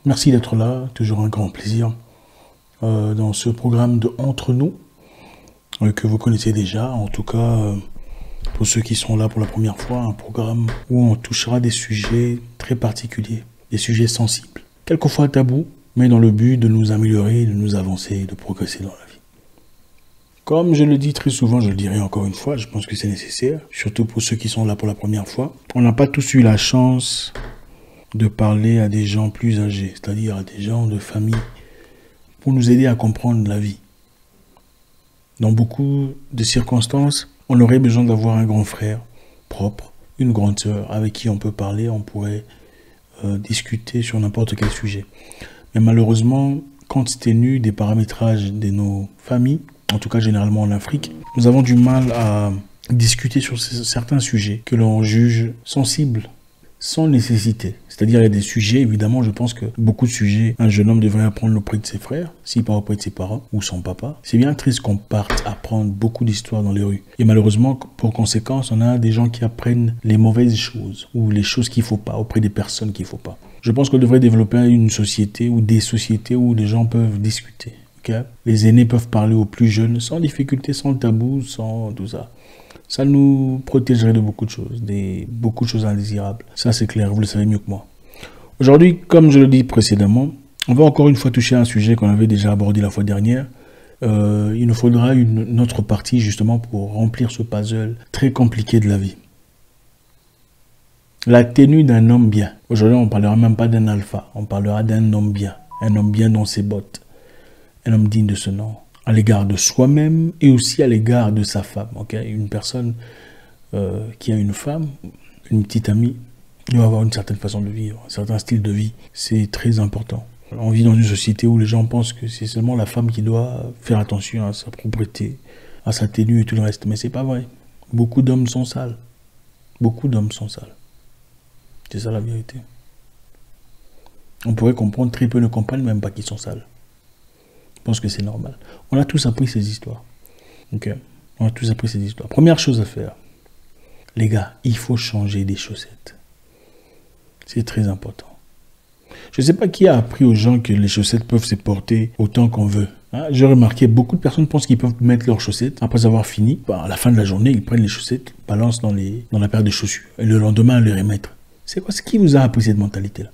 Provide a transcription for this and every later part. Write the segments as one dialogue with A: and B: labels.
A: Merci d'être là, toujours un grand plaisir dans ce programme de Entre nous que vous connaissez déjà, en tout cas pour ceux qui sont là pour la première fois, un programme où on touchera des sujets très particuliers, des sujets sensibles, quelquefois tabous, mais dans le but de nous améliorer, de nous avancer, de progresser dans la vie. Comme je le dis très souvent, je le dirai encore une fois, je pense que c'est nécessaire, surtout pour ceux qui sont là pour la première fois. On n'a pas tous eu la chance de parler à des gens plus âgés, c'est-à-dire à des gens de famille, pour nous aider à comprendre la vie. Dans beaucoup de circonstances, on aurait besoin d'avoir un grand frère propre, une grande sœur avec qui on peut parler, on pourrait discuter sur n'importe quel sujet. Mais malheureusement, compte tenu des paramétrages de nos familles, en tout cas généralement en Afrique, nous avons du mal à discuter sur certains sujets que l'on juge sensibles, sans nécessité. C'est-à-dire, il y a des sujets, évidemment, je pense que beaucoup de sujets, un jeune homme devrait apprendre auprès de ses frères, s'il part auprès de ses parents ou son papa. C'est bien triste qu'on parte apprendre beaucoup d'histoires dans les rues. Et malheureusement, pour conséquence, on a des gens qui apprennent les mauvaises choses ou les choses qu'il ne faut pas auprès des personnes qu'il ne faut pas. Je pense qu'on devrait développer une société ou des sociétés où les gens peuvent discuter. Okay? Les aînés peuvent parler aux plus jeunes sans difficulté, sans tabou, sans tout ça. Ça nous protégerait de beaucoup de choses, beaucoup de choses indésirables. Ça, c'est clair, vous le savez mieux que moi. Aujourd'hui, comme je le dis précédemment, on va encore une fois toucher un sujet qu'on avait déjà abordé la fois dernière. Il nous faudra une autre partie, justement, pour remplir ce puzzle très compliqué de la vie. La tenue d'un homme bien. Aujourd'hui, on ne parlera même pas d'un alpha, on parlera d'un homme bien dans ses bottes, un homme digne de ce nom, à l'égard de soi-même et aussi à l'égard de sa femme. Okay? Une personne qui a une femme, une petite amie, doit avoir une certaine façon de vivre, un certain style de vie. C'est très important. On vit dans une société où les gens pensent que c'est seulement la femme qui doit faire attention à sa propreté, à sa tenue et tout le reste. Mais c'est pas vrai. Beaucoup d'hommes sont sales. Beaucoup d'hommes sont sales. C'est ça la vérité. On pourrait comprendre, très peu ne comprennent même pas qu'ils sont sales. Je pense que c'est normal. On a tous appris ces histoires. Ok? On a tous appris ces histoires. Première chose à faire, les gars, il faut changer des chaussettes. C'est très important. Je ne sais pas qui a appris aux gens que les chaussettes peuvent se porter autant qu'on veut. Hein? J'ai remarqué, beaucoup de personnes pensent qu'ils peuvent mettre leurs chaussettes après avoir fini. À la fin de la journée, ils prennent les chaussettes, balancent dans la paire de chaussures. Et le lendemain, les remettre. C'est quoi? C'est qui vous a appris cette mentalité-là?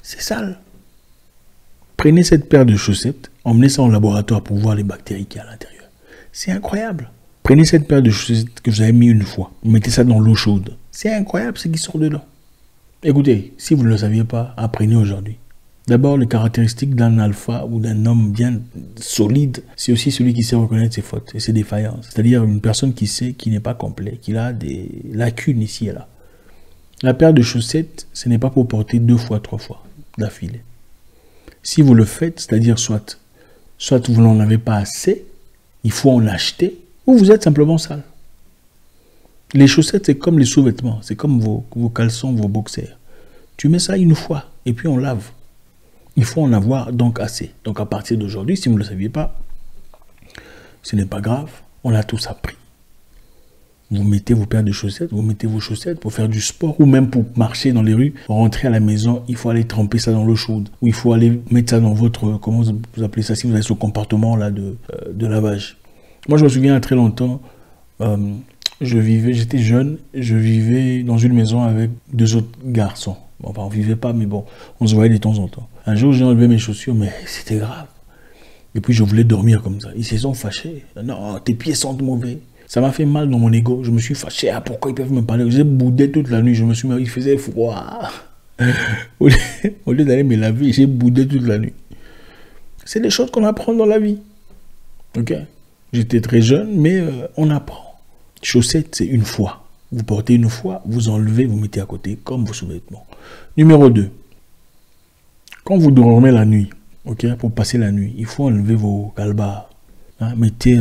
A: C'est sale. Prenez cette paire de chaussettes, emmenez ça au laboratoire pour voir les bactéries qu'il y a à l'intérieur. C'est incroyable. Prenez cette paire de chaussettes que vous avez mis une fois, mettez ça dans l'eau chaude. C'est incroyable ce qui sort dedans. Écoutez, si vous ne le saviez pas, apprenez aujourd'hui. D'abord, les caractéristiques d'un alpha ou d'un homme bien solide, c'est aussi celui qui sait reconnaître ses fautes et ses défaillances. C'est-à-dire une personne qui sait qu'il n'est pas complet, qu'il a des lacunes ici et là. La paire de chaussettes, ce n'est pas pour porter 2 fois, 3 fois d'affilée. Si vous le faites, c'est-à-dire soit vous n'en avez pas assez, il faut en acheter, ou vous êtes simplement sale. Les chaussettes, c'est comme les sous-vêtements, c'est comme vos caleçons, vos boxers. Tu mets ça une fois, et puis on lave. Il faut en avoir donc assez. Donc à partir d'aujourd'hui, si vous ne le saviez pas, ce n'est pas grave, on a tous appris. Vous mettez vos paires de chaussettes, vous mettez vos chaussettes pour faire du sport ou même pour marcher dans les rues. Rentrer à la maison, il faut aller tremper ça dans l'eau chaude. Ou il faut aller mettre ça dans votre, comment vous appelez ça, si vous avez ce compartiment là de lavage. Moi, je me souviens très longtemps, j'étais jeune, je vivais dans une maison avec 2 autres garçons. Bon, enfin, on vivait pas, mais bon, on se voyait de temps en temps. Un jour, j'ai enlevé mes chaussures, mais c'était grave. Et puis, je voulais dormir comme ça. Ils se sont fâchés. Non, tes pieds sentent mauvais. Ça m'a fait mal dans mon ego. Je me suis fâché. Ah, pourquoi ils peuvent me parler? J'ai boudé toute la nuit. Il faisait froid. Au lieu d'aller me laver, j'ai boudé toute la nuit. C'est des choses qu'on apprend dans la vie. Ok? J'étais très jeune, mais on apprend. Chaussettes, c'est une fois. Vous portez une fois, vous enlevez, vous mettez à côté, comme vos sous-vêtements. Numéro 2. Quand vous dormez la nuit, ok, pour passer la nuit, il faut enlever vos calbars. Hein, mettez,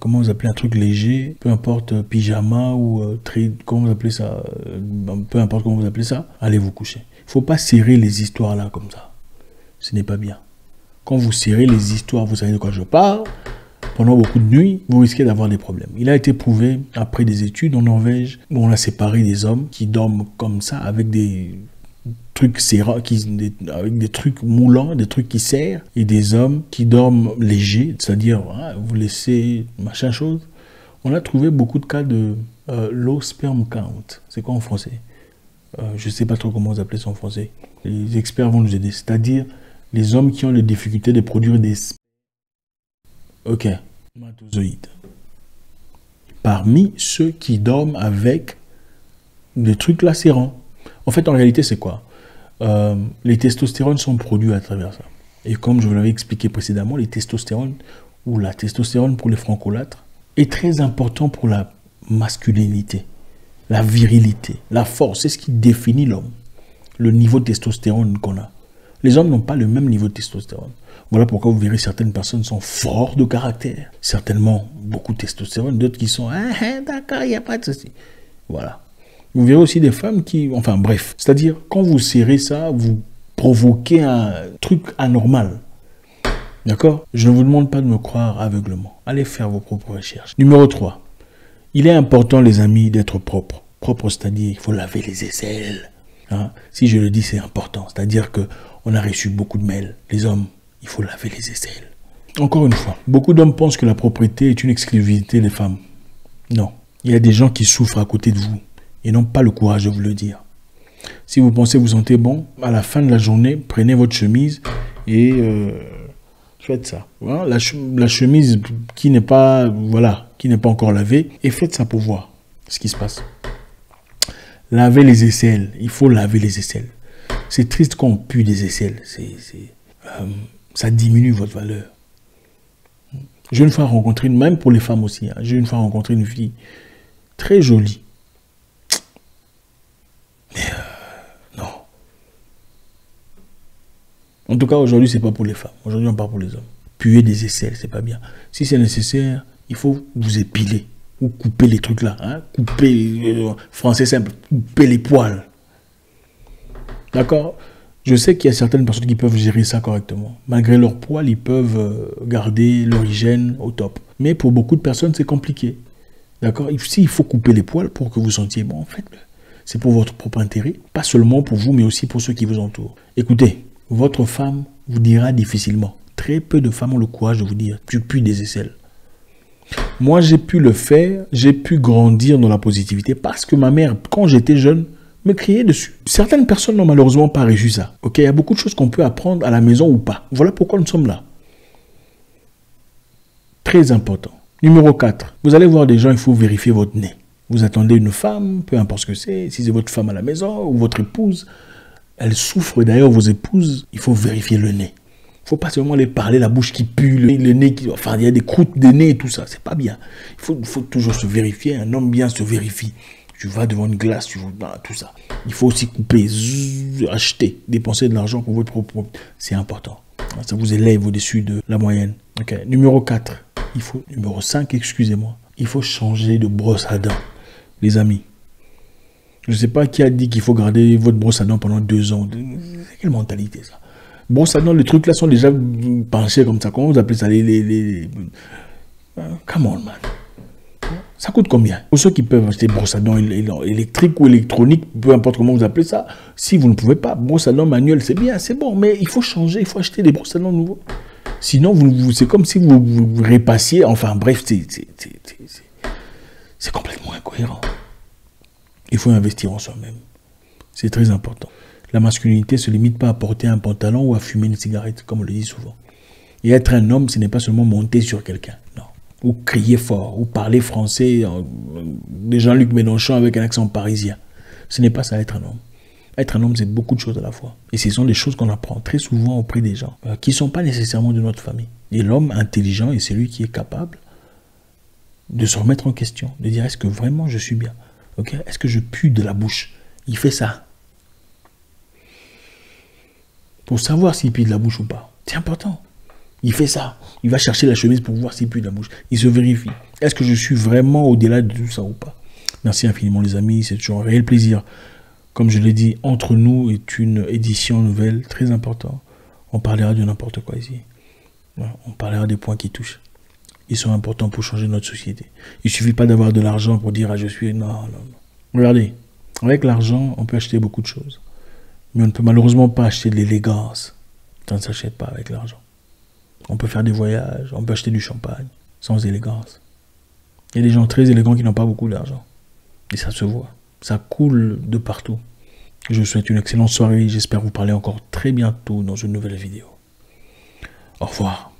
A: comment vous appelez, un truc léger, peu importe, pyjama ou comment vous appelez ça, peu importe comment vous appelez ça, allez vous coucher. Il ne faut pas serrer les histoires là comme ça. Ce n'est pas bien. Quand vous serrez les histoires, vous savez de quoi je parle, pendant beaucoup de nuits, vous risquez d'avoir des problèmes. Il a été prouvé, après des études en Norvège, où on a séparé des hommes qui dorment comme ça, avec des trucs serrants, avec des trucs moulants, des trucs qui serrent, et des hommes qui dorment légers, c'est-à-dire vous laissez machin chose. On a trouvé beaucoup de cas de low sperm count. C'est quoi en français? Je ne sais pas trop comment vous appelez ça en français. Les experts vont nous aider. C'est-à-dire les hommes qui ont les difficultés de produire des spermatozoïdes. Parmi ceux qui dorment avec des trucs lacérants. En fait, en réalité, c'est quoi? Les testostérones sont produits à travers ça. Et comme je vous l'avais expliqué précédemment, les testostérones, ou la testostérone pour les francolâtres, est très important pour la masculinité, la virilité, la force. C'est ce qui définit l'homme, le niveau de testostérone qu'on a. Les hommes n'ont pas le même niveau de testostérone. Voilà pourquoi vous verrez certaines personnes sont forts de caractère. Certainement beaucoup de testostérone, d'autres qui sont d'accord, il n'y a pas de souci. Voilà. Vous verrez aussi des femmes qui... Enfin bref, c'est-à-dire quand vous serrez ça, vous provoquez un truc anormal. D'accord? Je ne vous demande pas de me croire aveuglement. Allez faire vos propres recherches. Numéro 3. Il est important, les amis, d'être propre. Propre, c'est-à-dire il faut laver les aisselles. Hein? Si je le dis, c'est important. C'est-à-dire qu'on a reçu beaucoup de mails. Les hommes, il faut laver les aisselles. Encore une fois, beaucoup d'hommes pensent que la propreté est une exclusivité des femmes. Non. Il y a des gens qui souffrent à côté de vous et n'ont pas le courage de vous le dire. Si vous pensez vous sentez bon, à la fin de la journée, prenez votre chemise et faites ça. Voilà, la chemise qui n'est pas, qui n'est pas encore lavée, et faites ça pour voir ce qui se passe. Lavez les aisselles. Il faut laver les aisselles. C'est triste quand on pue des aisselles. Ça diminue votre valeur. J'ai une fois rencontré, même pour les femmes aussi, j'ai une fois rencontré une fille très jolie. Mais non. En tout cas, aujourd'hui, c'est pas pour les femmes. Aujourd'hui, on parle pour les hommes. Puer des aisselles, c'est pas bien. Si c'est nécessaire, il faut vous épiler. Ou couper les trucs là. Hein? Couper, français simple, couper les poils. D'accord? Je sais qu'il y a certaines personnes qui peuvent gérer ça correctement. Malgré leur poil, ils peuvent garder leur hygiène au top. Mais pour beaucoup de personnes, c'est compliqué. D'accord? S'il faut couper les poils pour que vous sentiez bon, en fait, c'est pour votre propre intérêt. Pas seulement pour vous, mais aussi pour ceux qui vous entourent. Écoutez, votre femme vous dira difficilement. Très peu de femmes ont le courage de vous dire « tu pues des aisselles ». Moi, j'ai pu le faire. J'ai pu grandir dans la positivité parce que ma mère, quand j'étais jeune, me criait dessus. Certaines personnes n'ont malheureusement pas réussi ça. Ok, il y a beaucoup de choses qu'on peut apprendre à la maison ou pas. Voilà pourquoi nous sommes là. Très important. Numéro 4. Vous allez voir des gens, il faut vérifier votre nez. Vous attendez une femme, peu importe ce que c'est, si c'est votre femme à la maison ou votre épouse, elle souffre d'ailleurs, vos épouses, il faut vérifier le nez. Il ne faut pas seulement les parler, la bouche qui pue, le nez qui... Enfin, il y a des croûtes de nez et tout ça, c'est pas bien. Il faut toujours se vérifier, un homme bien se vérifie. Tu vas devant une glace, tu vois, tout ça. Il faut aussi couper, acheter, dépenser de l'argent pour votre propre... C'est important. Ça vous élève au-dessus de la moyenne. Ok. Numéro 4. Numéro 5, excusez-moi. Il faut changer de brosse à dents. Les amis. Je ne sais pas qui a dit qu'il faut garder votre brosse à dents pendant 2 ans. C'est quelle mentalité ça? Brosse à dents, les trucs là sont déjà penchés comme ça. Comment vous appelez ça? Come on, man. Ça coûte combien? Pour ceux qui peuvent acheter brosse à dents électrique ou électronique, peu importe comment vous appelez ça, si vous ne pouvez pas, brosse à dents manuelle, c'est bien, c'est bon, mais il faut changer, il faut acheter des brosses à dents nouveaux. Sinon, c'est comme si vous repassiez, enfin bref, c'est complètement incohérent. Il faut investir en soi-même. C'est très important. La masculinité ne se limite pas à porter un pantalon ou à fumer une cigarette, comme on le dit souvent. Et être un homme, ce n'est pas seulement monter sur quelqu'un, non. Ou crier fort, ou parler français de Jean-Luc Mélenchon avec un accent parisien. Ce n'est pas ça, être un homme. Être un homme, c'est beaucoup de choses à la fois. Et ce sont des choses qu'on apprend très souvent auprès des gens qui ne sont pas nécessairement de notre famille. Et l'homme intelligent est celui qui est capable de se remettre en question, de dire est-ce que vraiment je suis bien? Okay? Est-ce que je pue de la bouche? Il fait ça. Pour savoir s'il pue de la bouche ou pas. C'est important. Il fait ça. Il va chercher la chemise pour voir s'il pue de la bouche. Il se vérifie. Est-ce que je suis vraiment au-delà de tout ça ou pas? Merci infiniment les amis. C'est toujours un réel plaisir. Comme je l'ai dit, Entre nous est une édition nouvelle très importante. On parlera de n'importe quoi ici. On parlera des points qui touchent. Ils sont importants pour changer notre société. Il ne suffit pas d'avoir de l'argent pour dire « ah, je suis... » Non, non, non. Regardez, avec l'argent, on peut acheter beaucoup de choses. Mais on ne peut malheureusement pas acheter de l'élégance. Ça ne s'achète pas avec l'argent. On peut faire des voyages, on peut acheter du champagne, sans élégance. Il y a des gens très élégants qui n'ont pas beaucoup d'argent. Et ça se voit. Ça coule de partout. Je vous souhaite une excellente soirée. J'espère vous parler encore très bientôt dans une nouvelle vidéo. Au revoir.